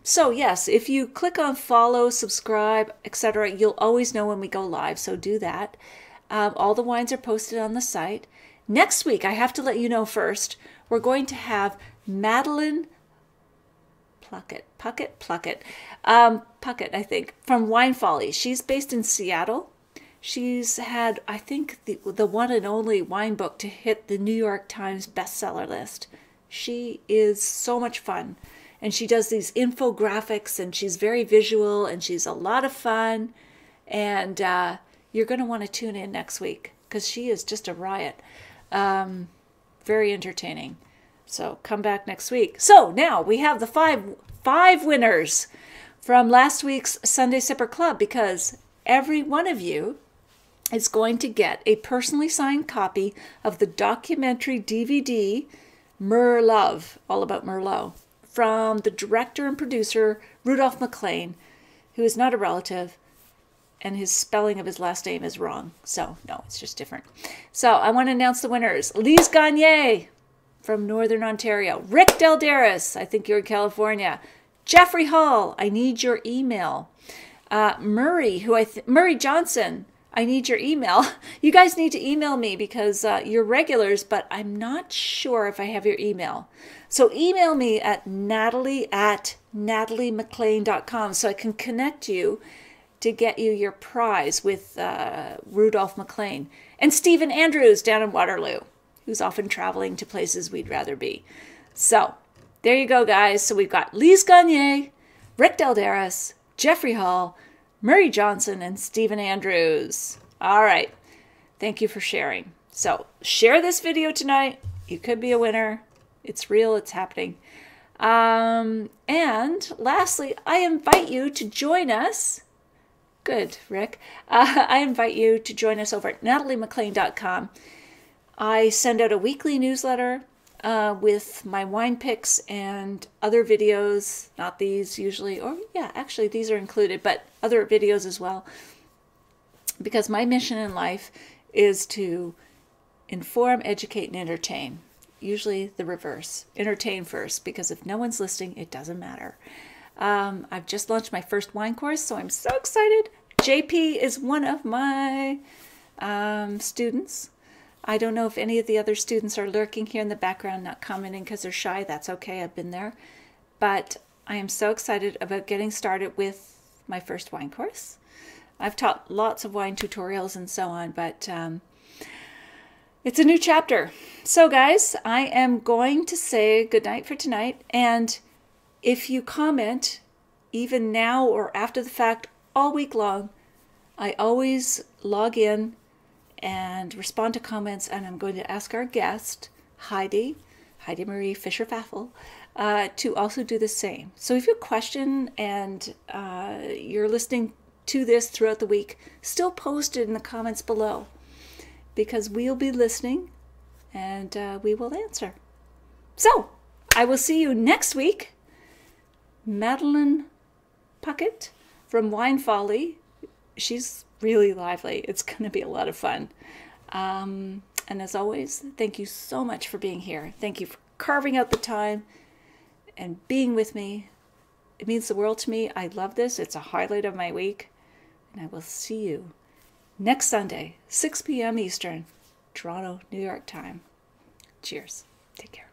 So yes, if you click on follow, subscribe, etc., you'll always know when we go live, so do that. All the wines are posted on the site. Next week, I have to let you know first, we're going to have Madeline Puckett, I think, from Wine Folly. She's based in Seattle. She's had, I think, the one and only wine book to hit the New York Times bestseller list. She is so much fun. And she does these infographics, and she's very visual, and she's a lot of fun. And you're going to want to tune in next week because she is just a riot. Very entertaining. So come back next week. So now we have the five winners from last week's Sunday Sipper Club, because every one of you is going to get a personally signed copy of the documentary DVD Merlot, all about Merlot, from the director and producer Rudolph McLean, who is not a relative, and his spelling of his last name is wrong. So, no, it's just different. So, I want to announce the winners. Lise Gagne from Northern Ontario. Rick Delderis, I think you're in California. Jeffrey Hall, I need your email. Murray, Murray Johnson, I need your email. You guys need to email me because you're regulars, but I'm not sure if I have your email. So email me at natalie@nataliemclean.com so I can connect you to get you your prize with Rudolph McLean. And Stephen Andrews down in Waterloo, who's often traveling to places we'd rather be. So there you go, guys. So we've got Lise Gagne, Rick Delderis, Jeffrey Hall, Murray Johnson, and Stephen Andrews. All right. Thank you for sharing. So share this video tonight. You could be a winner. It's real. It's happening. And lastly, I invite you to join us. Good, Rick. I invite you to join us over at nataliemclean.com. I send out a weekly newsletter with my wine picks and other videos, not these usually, or yeah, actually these are included, but other videos as well. Because my mission in life is to inform, educate, and entertain. Usually the reverse. Entertain first, because if no one's listening, it doesn't matter. I've just launched my first wine course, so I'm so excited. JP is one of my students. I don't know if any of the other students are lurking here in the background, not commenting because they're shy. That's okay. I've been there. But I am so excited about getting started with my first wine course. I've taught lots of wine tutorials and so on, but it's a new chapter. So guys, I am going to say goodnight for tonight. And if you comment, even now or after the fact, all week long, I always log in and respond to comments, and I'm going to ask our guest, Heidi Marie Fisher-Faffel, to also do the same. So if you have a question and you're listening to this throughout the week, still post it in the comments below, because we'll be listening and we will answer. So I will see you next week. Madeline Puckett from Wine Folly. She's really lively. It's going to be a lot of fun. And as always, thank you so much for being here. Thank you for carving out the time and being with me. It means the world to me. I love this. It's a highlight of my week. And I will see you next Sunday, 6 p.m. Eastern, Toronto, New York time. Cheers. Take care.